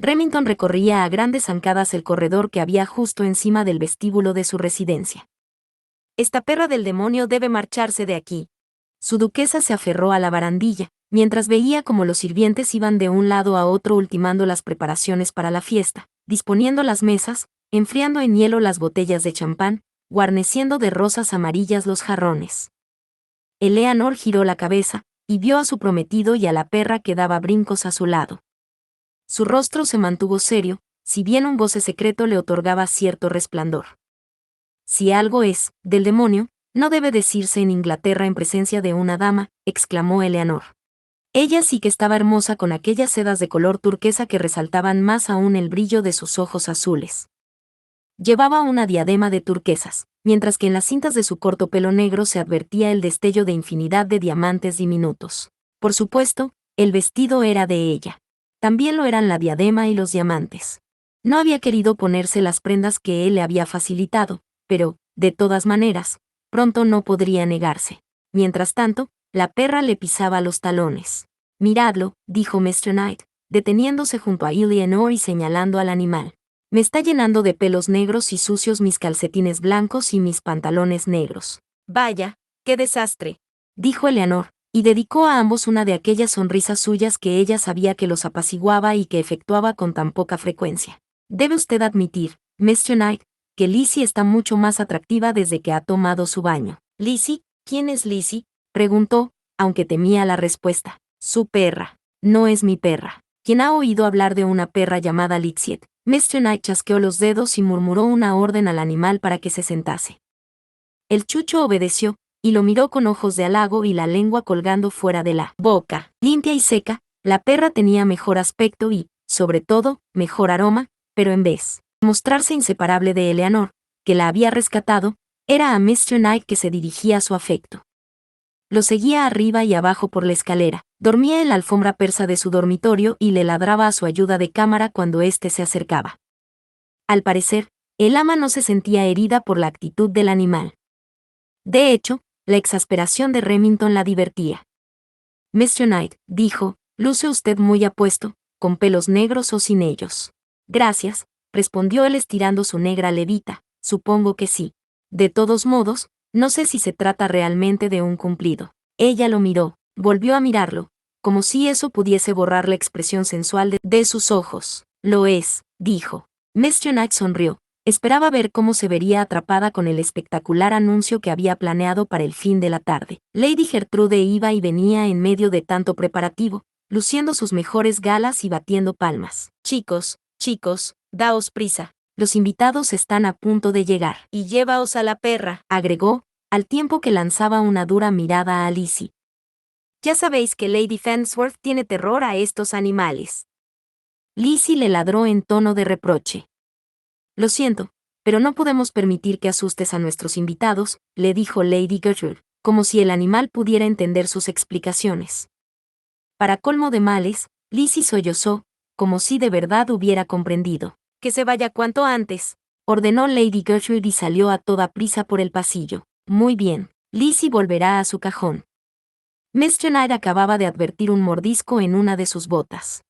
Remington recorría a grandes zancadas el corredor que había justo encima del vestíbulo de su residencia. «Esta perra del demonio debe marcharse de aquí». Su duquesa se aferró a la barandilla, mientras veía cómo los sirvientes iban de un lado a otro ultimando las preparaciones para la fiesta, disponiendo las mesas, enfriando en hielo las botellas de champán, guarneciendo de rosas amarillas los jarrones. Eleanor giró la cabeza, y vio a su prometido y a la perra que daba brincos a su lado. Su rostro se mantuvo serio, si bien un voce secreto le otorgaba cierto resplandor. «Si algo es del demonio, no debe decirse en Inglaterra en presencia de una dama», exclamó Eleanor. Ella sí que estaba hermosa con aquellas sedas de color turquesa que resaltaban más aún el brillo de sus ojos azules. Llevaba una diadema de turquesas, mientras que en las cintas de su corto pelo negro se advertía el destello de infinidad de diamantes diminutos. Por supuesto, el vestido era de ella. También lo eran la diadema y los diamantes. No había querido ponerse las prendas que él le había facilitado, pero, de todas maneras, pronto no podría negarse. Mientras tanto, la perra le pisaba los talones. «Miradlo», dijo Mr. Knight, deteniéndose junto a Eleanor y señalando al animal. «Me está llenando de pelos negros y sucios mis calcetines blancos y mis pantalones negros». «Vaya, qué desastre», dijo Eleanor, y dedicó a ambos una de aquellas sonrisas suyas que ella sabía que los apaciguaba y que efectuaba con tan poca frecuencia. «Debe usted admitir, Mr. Knight, que Lizzie está mucho más atractiva desde que ha tomado su baño». «¿Lizzie? ¿Quién es Lizzie?», preguntó, aunque temía la respuesta. «Su perra». «No es mi perra». «¿Quién ha oído hablar de una perra llamada Lixiet?». Mr. Knight chasqueó los dedos y murmuró una orden al animal para que se sentase. El chucho obedeció, y lo miró con ojos de halago y la lengua colgando fuera de la boca. Limpia y seca, la perra tenía mejor aspecto y, sobre todo, mejor aroma, pero en vez de mostrarse inseparable de Eleanor, que la había rescatado, era a Mr. Knight que se dirigía su afecto. Lo seguía arriba y abajo por la escalera, dormía en la alfombra persa de su dormitorio y le ladraba a su ayuda de cámara cuando éste se acercaba. Al parecer, el ama no se sentía herida por la actitud del animal. De hecho, la exasperación de Remington la divertía. «Mr. Knight», dijo, «luce usted muy apuesto, con pelos negros o sin ellos». «Gracias», respondió él estirando su negra levita, «supongo que sí. De todos modos, no sé si se trata realmente de un cumplido». Ella lo miró, volvió a mirarlo, como si eso pudiese borrar la expresión sensual de sus ojos. «Lo es», dijo. Mr. Knight sonrió. Esperaba ver cómo se vería atrapada con el espectacular anuncio que había planeado para el fin de la tarde. Lady Gertrude iba y venía en medio de tanto preparativo, luciendo sus mejores galas y batiendo palmas. «Chicos, chicos, daos prisa. Los invitados están a punto de llegar. Y llévaos a la perra», agregó, al tiempo que lanzaba una dura mirada a Lizzie. «Ya sabéis que Lady Farnsworth tiene terror a estos animales». Lizzie le ladró en tono de reproche. «Lo siento, pero no podemos permitir que asustes a nuestros invitados», le dijo Lady Gertrude, como si el animal pudiera entender sus explicaciones. Para colmo de males, Lizzie sollozó, como si de verdad hubiera comprendido. «Que se vaya cuanto antes», ordenó Lady Gertrude y salió a toda prisa por el pasillo. «Muy bien, Lizzie volverá a su cajón». Mr. Knight acababa de advertir un mordisco en una de sus botas.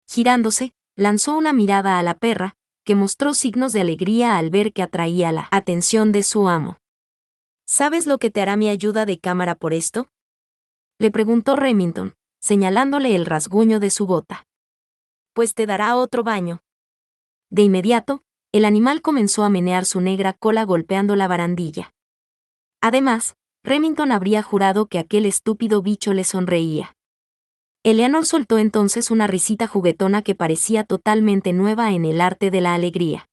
Girándose, lanzó una mirada a la perra, que mostró signos de alegría al ver que atraía la atención de su amo. «¿Sabes lo que te hará mi ayuda de cámara por esto?», le preguntó Remington, señalándole el rasguño de su bota. «Pues te dará otro baño». De inmediato, el animal comenzó a menear su negra cola golpeando la barandilla. Además, Remington habría jurado que aquel estúpido bicho le sonreía. Eleanor soltó entonces una risita juguetona que parecía totalmente nueva en el arte de la alegría.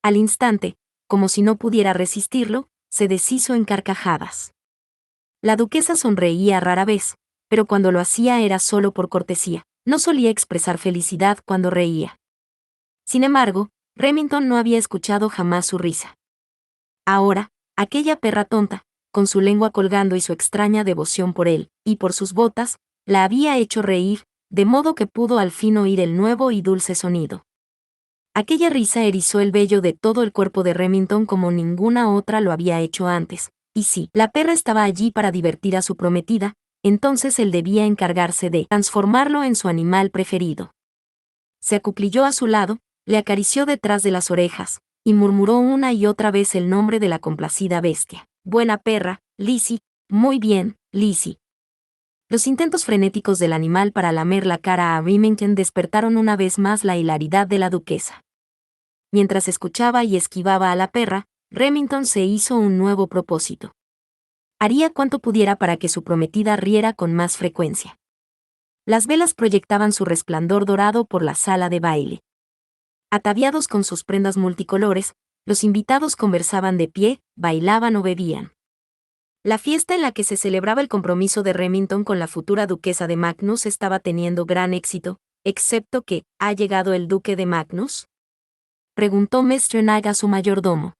Al instante, como si no pudiera resistirlo, se deshizo en carcajadas. La duquesa sonreía rara vez, pero cuando lo hacía era solo por cortesía, no solía expresar felicidad cuando reía. Sin embargo, Remington no había escuchado jamás su risa. Ahora, aquella perra tonta, con su lengua colgando y su extraña devoción por él, y por sus botas, la había hecho reír, de modo que pudo al fin oír el nuevo y dulce sonido. Aquella risa erizó el vello de todo el cuerpo de Remington como ninguna otra lo había hecho antes, y si la perra estaba allí para divertir a su prometida, entonces él debía encargarse de transformarlo en su animal preferido. Se acuclilló a su lado, le acarició detrás de las orejas, y murmuró una y otra vez el nombre de la complacida bestia. Buena perra, Lizzie, muy bien, Lizzie. Los intentos frenéticos del animal para lamer la cara a Remington despertaron una vez más la hilaridad de la duquesa. Mientras escuchaba y esquivaba a la perra, Remington se hizo un nuevo propósito. Haría cuanto pudiera para que su prometida riera con más frecuencia. Las velas proyectaban su resplandor dorado por la sala de baile. Ataviados con sus prendas multicolores, los invitados conversaban de pie, bailaban o bebían. La fiesta en la que se celebraba el compromiso de Remington con la futura duquesa de Magnus estaba teniendo gran éxito, excepto que, ¿ha llegado el duque de Magnus?, preguntó Mr. Knight a su mayordomo.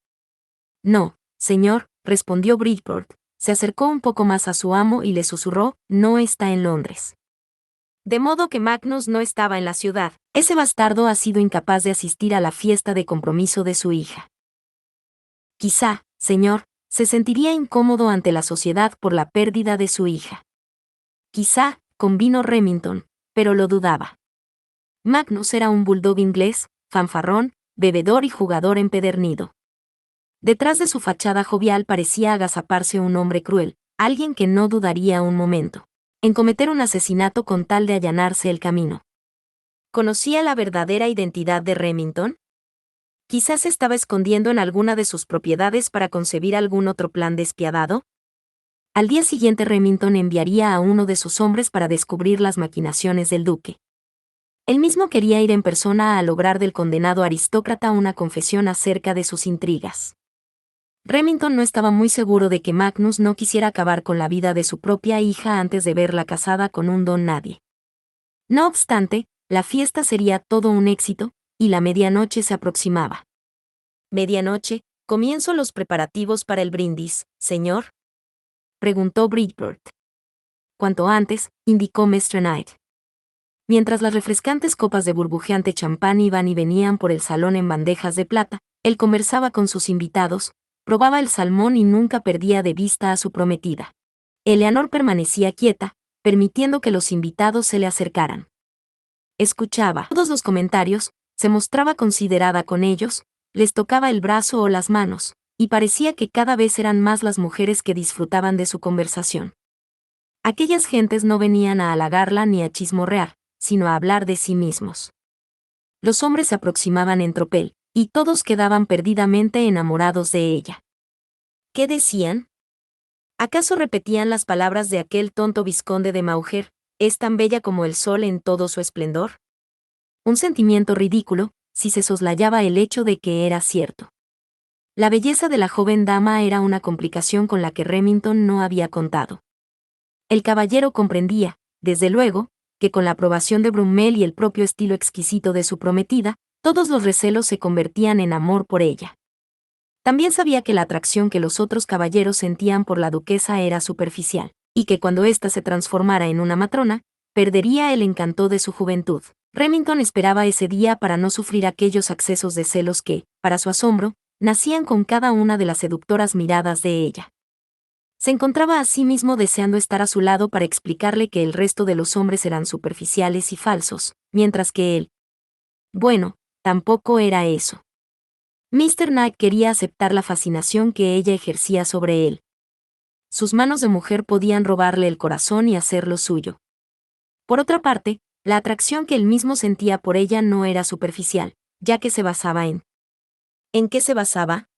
No, señor, respondió Bridport. Se acercó un poco más a su amo y le susurró, no está en Londres. De modo que Magnus no estaba en la ciudad. Ese bastardo ha sido incapaz de asistir a la fiesta de compromiso de su hija. Quizá, señor, se sentiría incómodo ante la sociedad por la pérdida de su hija. Quizá, convino Remington, pero lo dudaba. Magnus era un bulldog inglés, fanfarrón, bebedor y jugador empedernido. Detrás de su fachada jovial parecía agazaparse un hombre cruel, alguien que no dudaría un momento en cometer un asesinato con tal de allanarse el camino. ¿Conocía la verdadera identidad de Remington? Quizás se estaba escondiendo en alguna de sus propiedades para concebir algún otro plan despiadado. Al día siguiente Remington enviaría a uno de sus hombres para descubrir las maquinaciones del duque. Él mismo quería ir en persona a lograr del condenado aristócrata una confesión acerca de sus intrigas. Remington no estaba muy seguro de que Magnus no quisiera acabar con la vida de su propia hija antes de verla casada con un don nadie. No obstante, la fiesta sería todo un éxito, y la medianoche se aproximaba. ¿Medianoche? ¿Comienzo los preparativos para el brindis, señor?, preguntó Bridport. Cuanto antes, indicó Mr. Knight. Mientras las refrescantes copas de burbujeante champán iban y venían por el salón en bandejas de plata, él conversaba con sus invitados, probaba el salmón y nunca perdía de vista a su prometida. Eleanor permanecía quieta, permitiendo que los invitados se le acercaran. Escuchaba todos los comentarios, se mostraba considerada con ellos, les tocaba el brazo o las manos, y parecía que cada vez eran más las mujeres que disfrutaban de su conversación. Aquellas gentes no venían a halagarla ni a chismorrear, sino a hablar de sí mismos. Los hombres se aproximaban en tropel, y todos quedaban perdidamente enamorados de ella. ¿Qué decían? ¿Acaso repetían las palabras de aquel tonto vizconde de Mauger, es tan bella como el sol en todo su esplendor? Un sentimiento ridículo, si se soslayaba el hecho de que era cierto. La belleza de la joven dama era una complicación con la que Remington no había contado. El caballero comprendía, desde luego, que con la aprobación de Brummel y el propio estilo exquisito de su prometida, todos los recelos se convertían en amor por ella. También sabía que la atracción que los otros caballeros sentían por la duquesa era superficial, y que cuando ésta se transformara en una matrona, perdería el encanto de su juventud. Remington esperaba ese día para no sufrir aquellos accesos de celos que, para su asombro, nacían con cada una de las seductoras miradas de ella. Se encontraba a sí mismo deseando estar a su lado para explicarle que el resto de los hombres eran superficiales y falsos, mientras que él, bueno, tampoco era eso. Mr. Knight quería aceptar la fascinación que ella ejercía sobre él. Sus manos de mujer podían robarle el corazón y hacerlo suyo. Por otra parte, la atracción que él mismo sentía por ella no era superficial, ya que se basaba en... ¿En qué se basaba?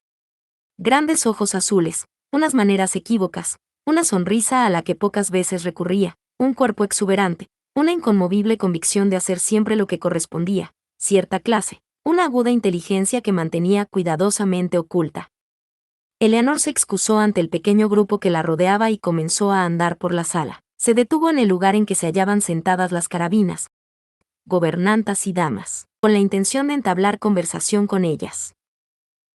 Grandes ojos azules, unas maneras equívocas, una sonrisa a la que pocas veces recurría, un cuerpo exuberante, una inconmovible convicción de hacer siempre lo que correspondía, cierta clase, una aguda inteligencia que mantenía cuidadosamente oculta. Eleanor se excusó ante el pequeño grupo que la rodeaba y comenzó a andar por la sala. Se detuvo en el lugar en que se hallaban sentadas las carabinas, gobernantas y damas, con la intención de entablar conversación con ellas.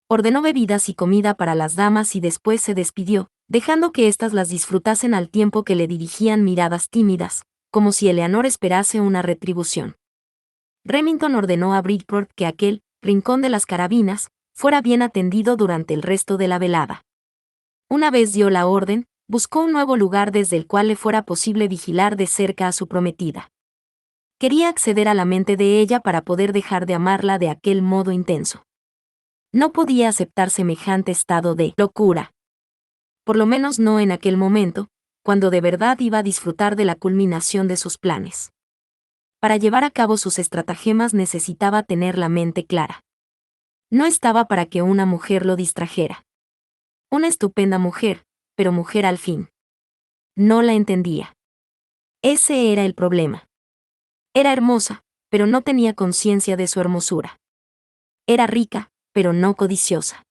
Ordenó bebidas y comida para las damas y después se despidió, dejando que éstas las disfrutasen al tiempo que le dirigían miradas tímidas, como si Eleanor esperase una retribución. Remington ordenó a Bridport que aquel rincón de las carabinas fuera bien atendido durante el resto de la velada. Una vez dio la orden, buscó un nuevo lugar desde el cual le fuera posible vigilar de cerca a su prometida. Quería acceder a la mente de ella para poder dejar de amarla de aquel modo intenso. No podía aceptar semejante estado de locura. Por lo menos no en aquel momento, cuando de verdad iba a disfrutar de la culminación de sus planes. Para llevar a cabo sus estratagemas necesitaba tener la mente clara. No estaba para que una mujer lo distrajera. Una estupenda mujer, pero mujer al fin. No la entendía. Ese era el problema. Era hermosa, pero no tenía conciencia de su hermosura. Era rica, pero no codiciosa.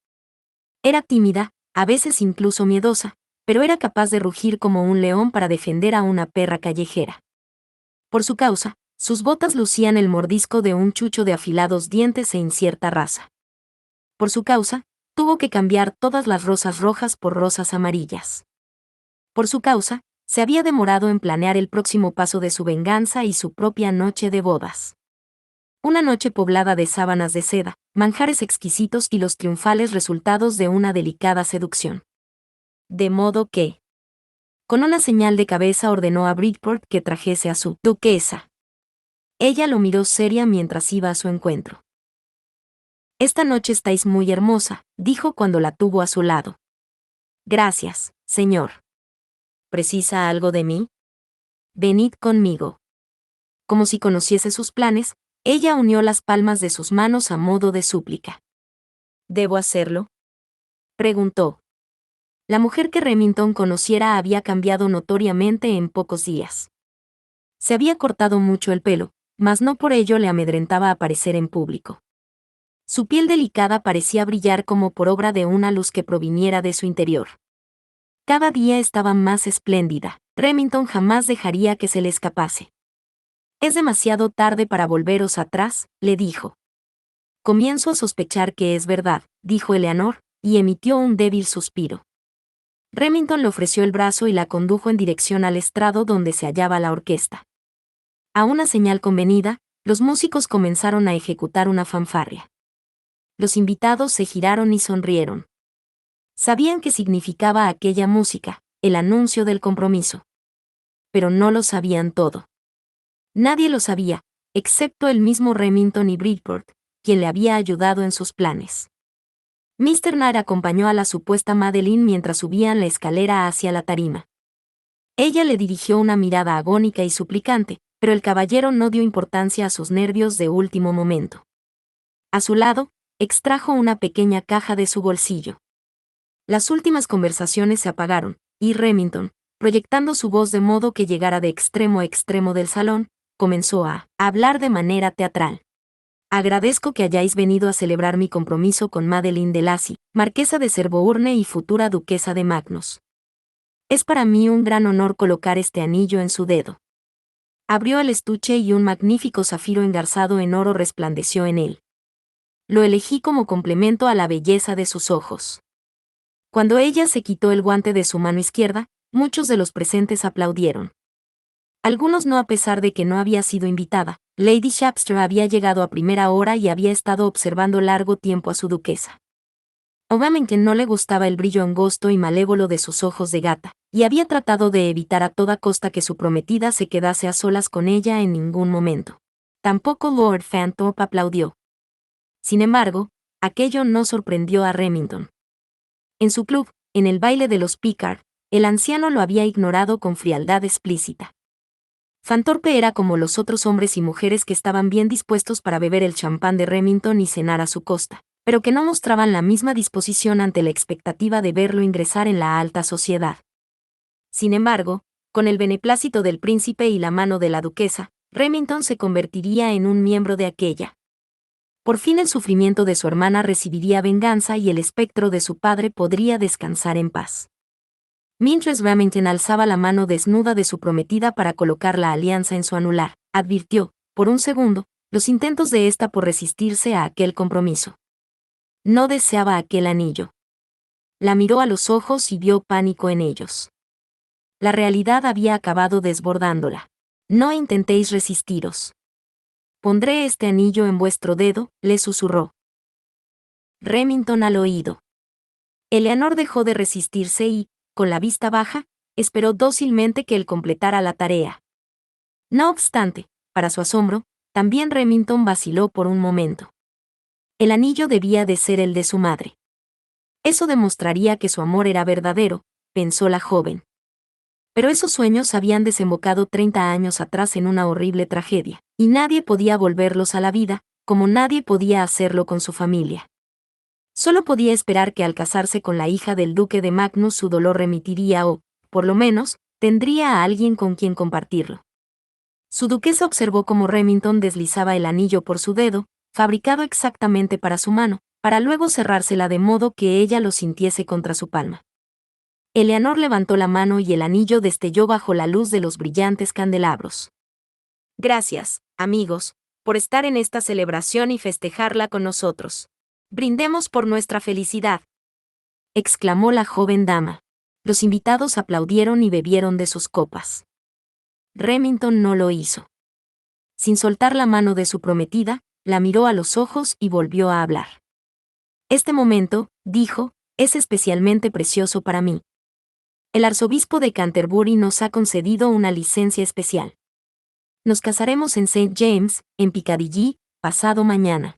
Era tímida, a veces incluso miedosa, pero era capaz de rugir como un león para defender a una perra callejera. Por su causa, sus botas lucían el mordisco de un chucho de afilados dientes e incierta raza. Por su causa, tuvo que cambiar todas las rosas rojas por rosas amarillas. Por su causa, se había demorado en planear el próximo paso de su venganza y su propia noche de bodas. Una noche poblada de sábanas de seda, manjares exquisitos y los triunfales resultados de una delicada seducción. De modo que, con una señal de cabeza ordenó a Bridport que trajese a su duquesa. Ella lo miró seria mientras iba a su encuentro. «Esta noche estáis muy hermosa», dijo cuando la tuvo a su lado. «Gracias, señor. ¿Precisa algo de mí? Venid conmigo». Como si conociese sus planes, ella unió las palmas de sus manos a modo de súplica. «¿Debo hacerlo?», preguntó. La mujer que Remington conociera había cambiado notoriamente en pocos días. Se había cortado mucho el pelo, mas no por ello le amedrentaba aparecer en público. Su piel delicada parecía brillar como por obra de una luz que proviniera de su interior. Cada día estaba más espléndida. Remington jamás dejaría que se le escapase. «Es demasiado tarde para volveros atrás», le dijo. «Comienzo a sospechar que es verdad», dijo Eleanor, y emitió un débil suspiro. Remington le ofreció el brazo y la condujo en dirección al estrado donde se hallaba la orquesta. A una señal convenida, los músicos comenzaron a ejecutar una fanfarria. Los invitados se giraron y sonrieron. Sabían qué significaba aquella música, el anuncio del compromiso. Pero no lo sabían todo. Nadie lo sabía, excepto el mismo Remington y Bridport, quien le había ayudado en sus planes. Mr. Nair acompañó a la supuesta Madeline mientras subían la escalera hacia la tarima. Ella le dirigió una mirada agónica y suplicante, pero el caballero no dio importancia a sus nervios de último momento. A su lado, extrajo una pequeña caja de su bolsillo. Las últimas conversaciones se apagaron, y Remington, proyectando su voz de modo que llegara de extremo a extremo del salón, comenzó a hablar de manera teatral. «Agradezco que hayáis venido a celebrar mi compromiso con Madeline de Lacy, marquesa de Sherborne y futura duquesa de Magnus. Es para mí un gran honor colocar este anillo en su dedo». Abrió el estuche y un magnífico zafiro engarzado en oro resplandeció en él. «Lo elegí como complemento a la belleza de sus ojos». Cuando ella se quitó el guante de su mano izquierda, muchos de los presentes aplaudieron. Algunos no, a pesar de que no había sido invitada. Lady Shapster había llegado a primera hora y había estado observando largo tiempo a su duquesa. Obviamente no le gustaba el brillo angosto y malévolo de sus ojos de gata, y había tratado de evitar a toda costa que su prometida se quedase a solas con ella en ningún momento. Tampoco Lord Fanthorpe aplaudió. Sin embargo, aquello no sorprendió a Remington. En su club, en el baile de los Picard, el anciano lo había ignorado con frialdad explícita. Fanthorpe era como los otros hombres y mujeres que estaban bien dispuestos para beber el champán de Remington y cenar a su costa, pero que no mostraban la misma disposición ante la expectativa de verlo ingresar en la alta sociedad. Sin embargo, con el beneplácito del príncipe y la mano de la duquesa, Remington se convertiría en un miembro de aquella. Por fin el sufrimiento de su hermana recibiría venganza y el espectro de su padre podría descansar en paz. Mientras Remington alzaba la mano desnuda de su prometida para colocar la alianza en su anular, advirtió, por un segundo, los intentos de ésta por resistirse a aquel compromiso. No deseaba aquel anillo. La miró a los ojos y vio pánico en ellos. La realidad había acabado desbordándola. «No intentéis resistiros. Pondré este anillo en vuestro dedo», le susurró Remington al oído. Eleanor dejó de resistirse y, con la vista baja, esperó dócilmente que él completara la tarea. No obstante, para su asombro, también Remington vaciló por un momento. El anillo debía de ser el de su madre. Eso demostraría que su amor era verdadero, pensó la joven. Pero esos sueños habían desembocado 30 años atrás en una horrible tragedia, y nadie podía volverlos a la vida, como nadie podía hacerlo con su familia. Solo podía esperar que al casarse con la hija del duque de Magnus su dolor remitiría o, por lo menos, tendría a alguien con quien compartirlo. Su duquesa observó cómo Remington deslizaba el anillo por su dedo, fabricado exactamente para su mano, para luego cerrársela de modo que ella lo sintiese contra su palma. Eleanor levantó la mano y el anillo destelló bajo la luz de los brillantes candelabros. Gracias, amigos, por estar en esta celebración y festejarla con nosotros. Brindemos por nuestra felicidad, exclamó la joven dama. Los invitados aplaudieron y bebieron de sus copas. Remington no lo hizo. Sin soltar la mano de su prometida, la miró a los ojos y volvió a hablar. Este momento, dijo, es especialmente precioso para mí. El arzobispo de Canterbury nos ha concedido una licencia especial. Nos casaremos en St. James, en Piccadilly, pasado mañana.